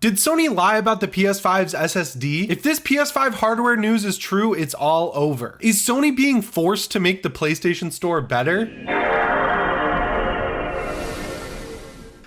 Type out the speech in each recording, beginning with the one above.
Did Sony lie about the PS5's SSD? If this PS5 hardware news is true, it's all over. Is Sony being forced to make the PlayStation Store better?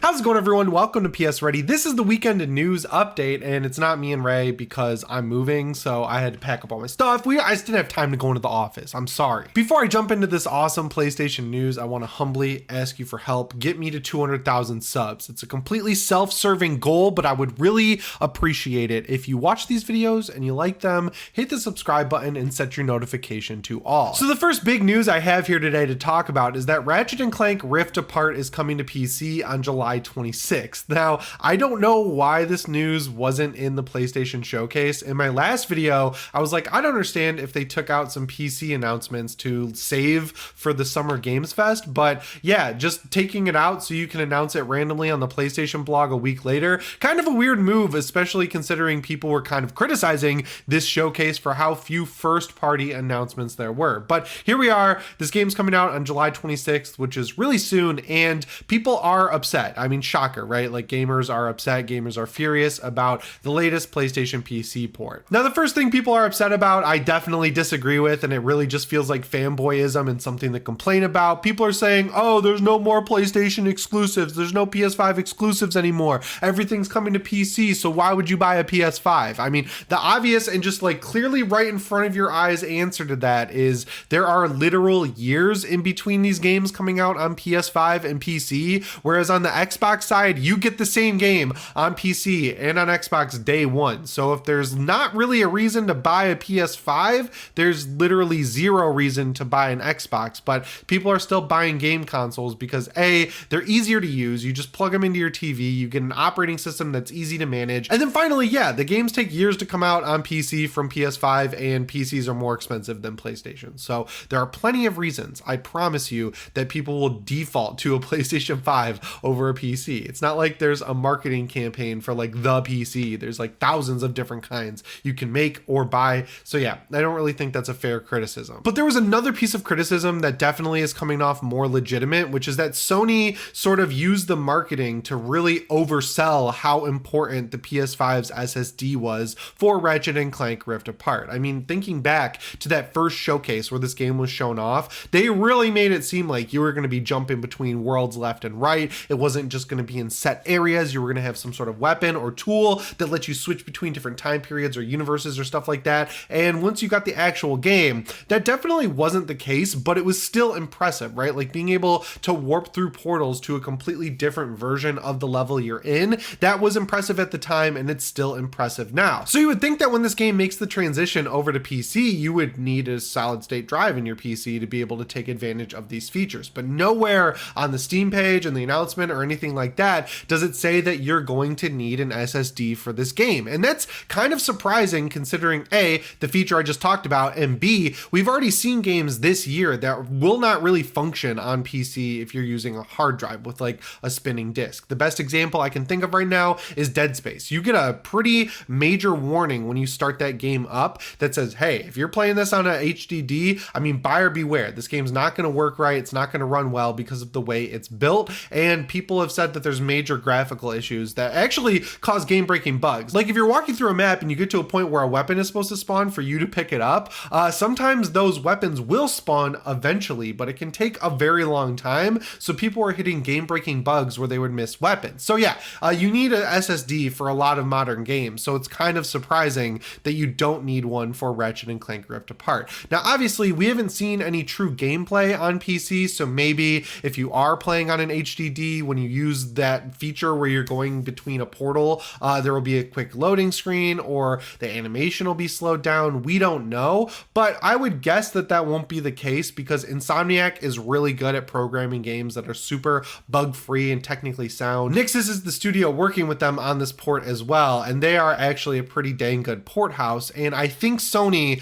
How's it going, everyone? Welcome to PSReady. This is the weekend news update, and it's not me and Ray because I'm moving, so I had to pack up all my stuff. I just didn't have time to go into the office. I'm sorry. Before I jump into this awesome PlayStation news, I want to humbly ask you for help. Get me to 200,000 subs. It's a completely self-serving goal, but I would really appreciate it if you watch these videos and you like them, hit the subscribe button and set your notification to all. So the first big news I have here today to talk about is that Ratchet & Clank Rift Apart is coming to PC on July 26th. Now, I don't know why this news wasn't in the PlayStation Showcase. In my last video, I was like, I don't understand if they took out some PC announcements to save for the Summer Games Fest, but yeah, just taking it out so you can announce it randomly on the PlayStation blog a week later, kind of a weird move, especially considering people were kind of criticizing this showcase for how few first-party announcements there were. But here we are, this game's coming out on July 26th, which is really soon, and people are upset. I mean, shocker, right? Like, gamers are upset, gamers are furious about the latest PlayStation PC port. Now, the first thing people are upset about, I definitely disagree with, and it really just feels like fanboyism and something to complain about. People are saying, oh, there's no more PlayStation exclusives, there's no PS5 exclusives anymore, everything's coming to PC, so why would you buy a PS5? I mean, the obvious and just like clearly right in front of your eyes answer to that is there are literal years in between these games coming out on PS5 and PC, whereas on the Xbox side, you get the same game on PC and on Xbox day one. So if there's not really a reason to buy a PS5, there's literally zero reason to buy an Xbox, but people are still buying game consoles because A, they're easier to use. You just plug them into your TV, you get an operating system that's easy to manage. And then finally, yeah, the games take years to come out on PC from PS5, and PCs are more expensive than PlayStation. So there are plenty of reasons, I promise you, that people will default to a PlayStation 5 over a PC. It's not like there's a marketing campaign for like the PC. There's like thousands of different kinds you can make or buy. So yeah, I don't really think that's a fair criticism. But there was another piece of criticism that definitely is coming off more legitimate, which is that Sony sort of used the marketing to really oversell how important the PS5's SSD was for Ratchet & Clank Rift Apart. I mean, thinking back to that first showcase where this game was shown off, they really made it seem like you were going to be jumping between worlds left and right. It wasn't just going to be in set areas. You were going to have some sort of weapon or tool that lets you switch between different time periods or universes or stuff like that. And once you got the actual game, that definitely wasn't the case, but it was still impressive, right? Like being able to warp through portals to a completely different version of the level you're in, that was impressive at the time, and it's still impressive now. So you would think that when this game makes the transition over to PC, you would need a solid state drive in your PC to be able to take advantage of these features. But nowhere on the Steam page and the announcement or anything like that does it say that you're going to need an SSD for this game. And that's kind of surprising considering A, the feature I just talked about, and B, we've already seen games this year that will not really function on PC if you're using a hard drive with like a spinning disk. The best example I can think of right now is Dead Space. You get a pretty major warning when you start that game up that says, hey, if you're playing this on a HDD, I mean, buyer beware. This game's not going to work right. It's not going to run well because of the way it's built. And people have said that there's major graphical issues that actually cause game-breaking bugs. Like if you're walking through a map and you get to a point where a weapon is supposed to spawn for you to pick it up, sometimes those weapons will spawn eventually, but it can take a very long time. So people are hitting game-breaking bugs where they would miss weapons. So yeah, you need a SSD for a lot of modern games. So it's kind of surprising that you don't need one for Ratchet & Clank Rift Apart. Now, obviously, we haven't seen any true gameplay on PC, so maybe if you are playing on an HDD, when you use that feature where you're going between a portal, there will be a quick loading screen or the animation will be slowed down. We don't know, but I would guess that that won't be the case because Insomniac is really good at programming games that are super bug-free and technically sound. Nixxes is the studio working with them on this port as well, and they are actually a pretty dang good port house, and I think Sony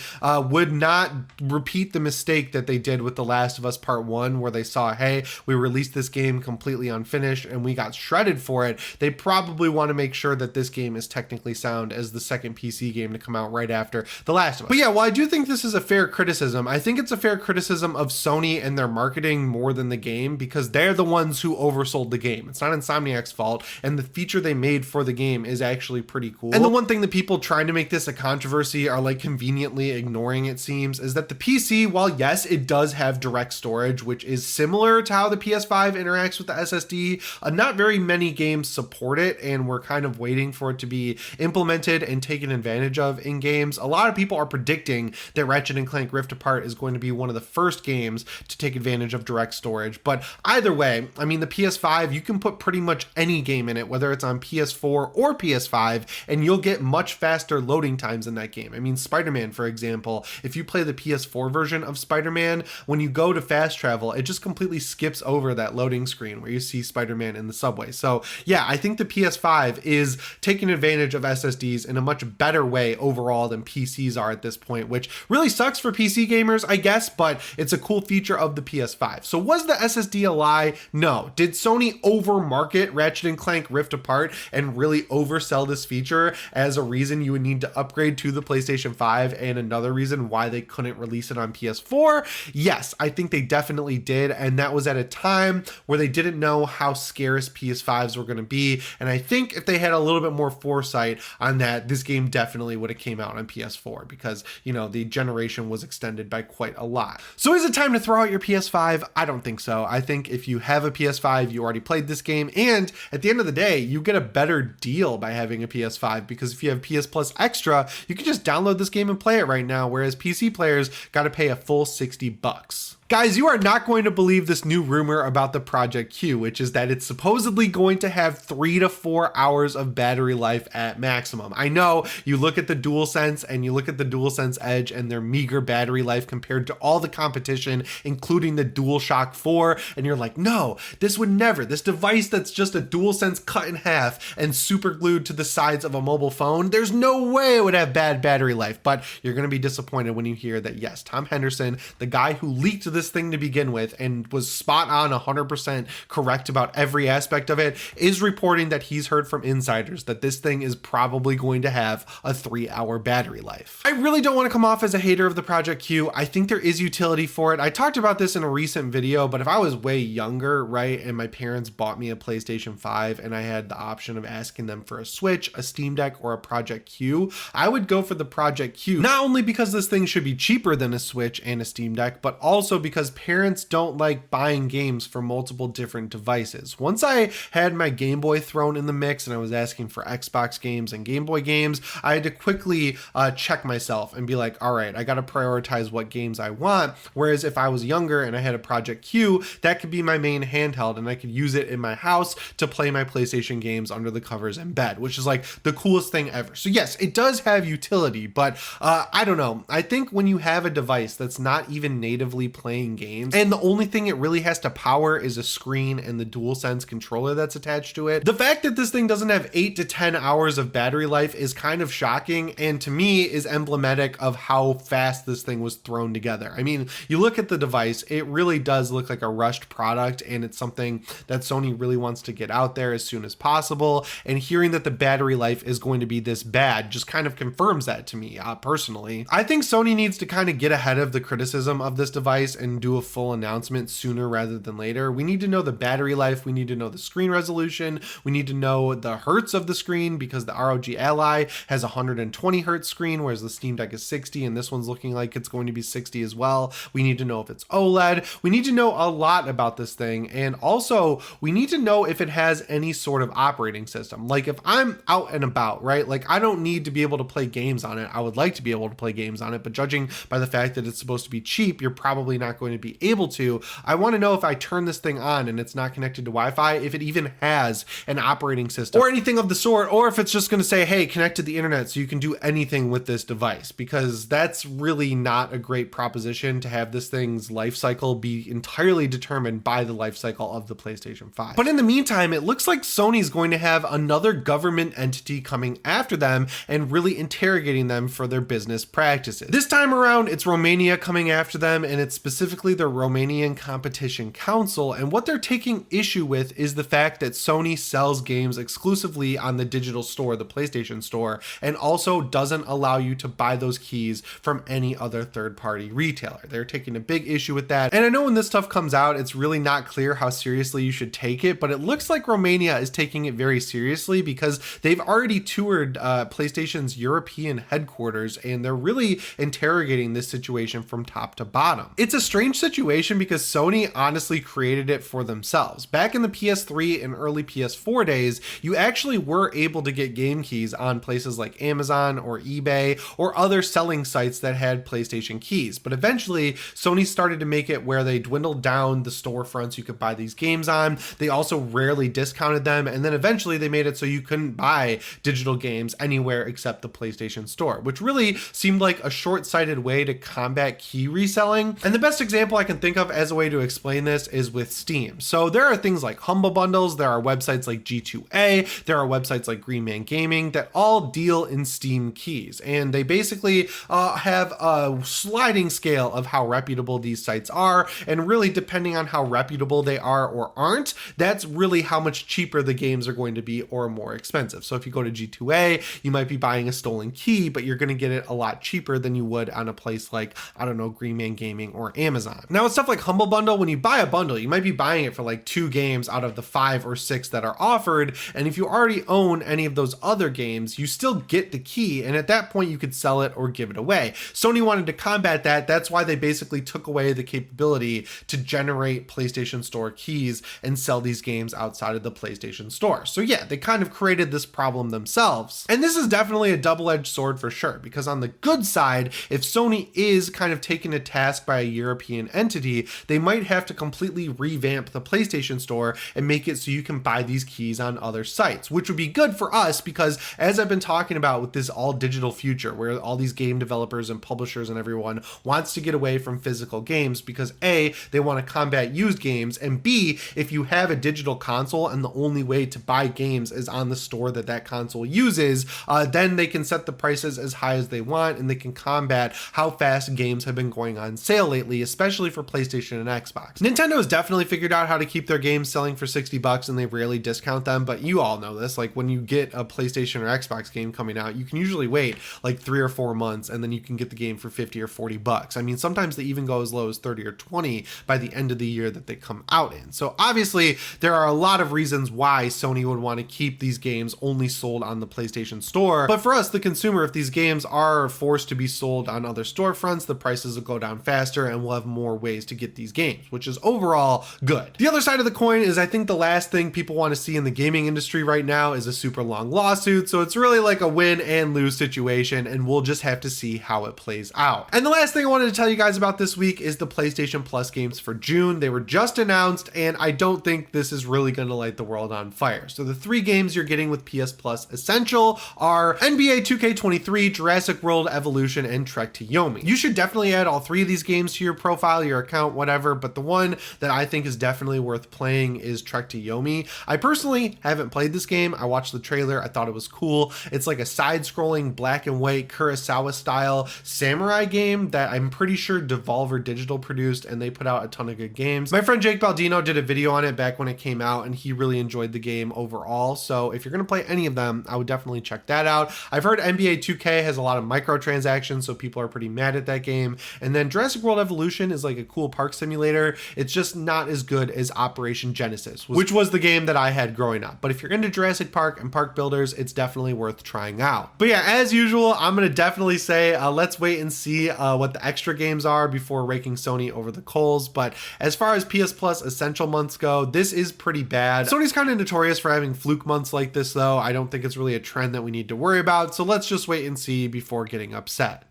would not repeat the mistake that they did with The Last of Us Part 1, where they saw, hey, we released this game completely unfinished and we got shredded for it, they probably want to make sure that this game is technically sound as the second PC game to come out right after The Last of Us. But yeah, while I do think this is a fair criticism, I think it's a fair criticism of Sony and their marketing more than the game, because they're the ones who oversold the game. It's not Insomniac's fault, and the feature they made for the game is actually pretty cool. And the one thing that people trying to make this a controversy are like conveniently ignoring, it seems, is that the PC, while yes, it does have direct storage, which is similar to how the PS5 interacts with the SSD, not very many games support it, and we're kind of waiting for it to be implemented and taken advantage of in games. A lot of people are predicting that Ratchet & Clank Rift Apart is going to be one of the first games to take advantage of direct storage. But either way, I mean, the PS5, you can put pretty much any game in it, whether it's on PS4 or PS5, and you'll get much faster loading times in that game. I mean, Spider-Man, for example, if you play the PS4 version of Spider-Man, when you go to fast travel, it just completely skips over that loading screen where you see Spider-Man in the subway. So yeah, I think the PS5 is taking advantage of SSDs in a much better way overall than PCs are at this point, which really sucks for PC gamers, I guess, but it's a cool feature of the PS5. So was the SSD a lie? No. Did Sony over-market Ratchet & Clank Rift Apart and really oversell this feature as a reason you would need to upgrade to the PlayStation 5 and another reason why they couldn't release it on PS4? Yes, I think they definitely did, and that was at a time where they didn't know how scarce PS5s were going to be, and I think if they had a little bit more foresight on that, this game definitely would have came out on PS4, because, you know, the generation was extended by quite a lot. So is it time to throw out your PS5? I don't think so. I think if you have a PS5, you already played this game, and at the end of the day, you get a better deal by having a PS5, because if you have PS Plus Extra, you can just download this game and play it right now, whereas PC players got to pay a full $60. Guys, you are not going to believe this new rumor about the Project Q, which is that it's supposedly going to have 3 to 4 hours of battery life at maximum. I know you look at the DualSense and you look at the DualSense Edge and their meager battery life compared to all the competition, including the DualShock 4, and you're like, no, this would never. This device that's just a DualSense cut in half and super glued to the sides of a mobile phone, there's no way it would have bad battery life. But you're going to be disappointed when you hear that, yes, Tom Henderson, the guy who leaked this thing to begin with and was spot on 100% correct about every aspect of it, is reporting that he's heard from insiders that this thing is probably going to have a 3-hour battery life. I really don't want to come off as a hater of the Project Q. I think there is utility for it. I talked about this in a recent video, but if I was way younger, right, and my parents bought me a PlayStation 5 and I had the option of asking them for a Switch, a Steam Deck, or a Project Q, I would go for the Project Q, not only because this thing should be cheaper than a Switch and a Steam Deck, but also because parents don't like buying games for multiple different devices. Once I had my Game Boy thrown in the mix and I was asking for Xbox games and Game Boy games, I had to quickly check myself and be like, all right, I got to prioritize what games I want. Whereas if I was younger and I had a Project Q, that could be my main handheld and I could use it in my house to play my PlayStation games under the covers in bed, which is like the coolest thing ever. So yes, it does have utility, but I don't know. I think when you have a device that's not even natively playing games, and the only thing it really has to power is a screen and the DualSense controller that's attached to it, the fact that this thing doesn't have 8 to 10 hours of battery life is kind of shocking, and to me is emblematic of how fast this thing was thrown together. I mean, you look at the device, it really does look like a rushed product, and it's something that Sony really wants to get out there as soon as possible, and hearing that the battery life is going to be this bad just kind of confirms that to me, personally. I think Sony needs to kind of get ahead of the criticism of this device and do a full announcement sooner rather than later. We need to know the battery life, we need to know the screen resolution, we need to know the hertz of the screen, because the ROG Ally has a 120 hertz screen, whereas the Steam Deck is 60, and this one's looking like it's going to be 60 as well. We need to know if it's OLED. We need to know a lot about this thing, and also we need to know if it has any sort of operating system. Like if I'm out and about, right, like I don't need to be able to play games on it. I would like to be able to play games on it, but judging by the fact that it's supposed to be cheap, you're probably not going to be able to. I want to know if I turn this thing on and it's not connected to Wi-Fi, if it even has an operating system or anything of the sort, or if it's just going to say, hey, connect to the internet so you can do anything with this device, because that's really not a great proposition to have this thing's life cycle be entirely determined by the life cycle of the PlayStation 5. But in the meantime, it looks like Sony's going to have another government entity coming after them and really interrogating them for their business practices. This time around, it's Romania coming after them, and it's specifically the Romanian Competition Council, and what they're taking issue with with is the fact that Sony sells games exclusively on the digital store, the PlayStation Store, and also doesn't allow you to buy those keys from any other third-party retailer. They're taking a big issue with that. And I know when this stuff comes out, it's really not clear how seriously you should take it, but it looks like Romania is taking it very seriously because they've already toured PlayStation's European headquarters, and they're really interrogating this situation from top to bottom. It's a strange situation because Sony honestly created it for themselves. Back in the PS3 and early PS4 days, you actually were able to get game keys on places like Amazon or eBay or other selling sites that had PlayStation keys. But eventually, Sony started to make it where they dwindled down the storefronts you could buy these games on. They also rarely discounted them, and then eventually they made it so you couldn't buy digital games anywhere except the PlayStation Store, which really seemed like a short-sighted way to combat key reselling. And the best example I can think of as a way to explain this is with Steam. So there are things like Humble Bundles, there are websites like G2A, there are websites like Green Man Gaming that all deal in Steam keys, and they basically have a sliding scale of how reputable these sites are, and really depending on how reputable they are or aren't, that's really how much cheaper the games are going to be or more expensive. So if you go to G2A, you might be buying a stolen key, but you're going to get it a lot cheaper than you would on a place like, I don't know, Green Man Gaming or Amazon. Now with stuff like Humble Bundle, when you buy a bundle, you might be buying it for like 2 games out of the 5 or 6 that are offered, and if you already own any of those other games, you still get the key, and at that point you could sell it or give it away. Sony wanted to combat that. That's why they basically took away the capability to generate PlayStation Store keys and sell these games outside of the PlayStation Store. So yeah, they kind of created this problem themselves. And this is definitely a double-edged sword for sure, because on the good side, if Sony is kind of taken to task by a European entity, they might have to completely revamp the PlayStation Store and make it so you can buy these keys on other sites, which would be good for us because, as I've been talking about with this all digital future where all these game developers and publishers and everyone wants to get away from physical games because A, they want to combat used games, and B, if you have a digital console and the only way to buy games is on the store that console uses, then they can set the prices as high as they want, and they can combat how fast games have been going on sale lately, especially for PlayStation and Xbox. Nintendo has definitely figured out how to keep their games selling for $60 and they rarely discount them, but you all know this, like when you get a PlayStation or Xbox game coming out, you can usually wait like 3 or 4 months and then you can get the game for 50 or 40 bucks. I mean, sometimes they even go as low as 30 or 20 by the end of the year that they come out in. So obviously there are a lot of reasons why Sony would want to keep these games only sold on the PlayStation Store. But for us, the consumer, if these games are forced to be sold on other storefronts, the prices will go down faster and we'll have more ways to get these games, which is overall good. The other side of the coin is I think the last thing people want to see in the gaming industry right now is a super long lawsuit. So it's really like a win and lose situation, and we'll just have to see how it plays out. And the last thing I wanted to tell you guys about this week is the PlayStation Plus games for June. They were just announced, and I don't think this is really going to light the world on fire. So the 3 games you're getting with PS Plus Essential are NBA 2K23, Jurassic World Evolution, and Trek to Yomi. You should definitely add all 3 of these games to your profile, your account, whatever, but the one that I think is definitely worth playing is Trek to Yomi. I personally haven't played this game. I watched the trailer. I thought it was cool. It's like a side-scrolling black and white Kurosawa style samurai game that I'm pretty sure Devolver Digital produced, and they put out a ton of good games. My friend Jake Baldino did a video on it back when it came out, and he really enjoyed the game overall. So if you're going to play any of them, I would definitely check that out. I've heard NBA 2K has a lot of microtransactions, so people are pretty mad at that game. And then Jurassic World Evolution is like a cool park simulator. It's just not as good as Operation Genesis, which was the game that I had growing up. But if you're into Jurassic Park and park builders, it's definitely worth trying out. But yeah, as usual, I'm going to definitely say let's wait and see what the extra games are before raking Sony over the coals. But as far as PS Plus Essential months go, this is pretty bad. Sony's kind of notorious for having fluke months like this, though. I don't think it's really a trend that we need to worry about. So let's just wait and see before getting upset.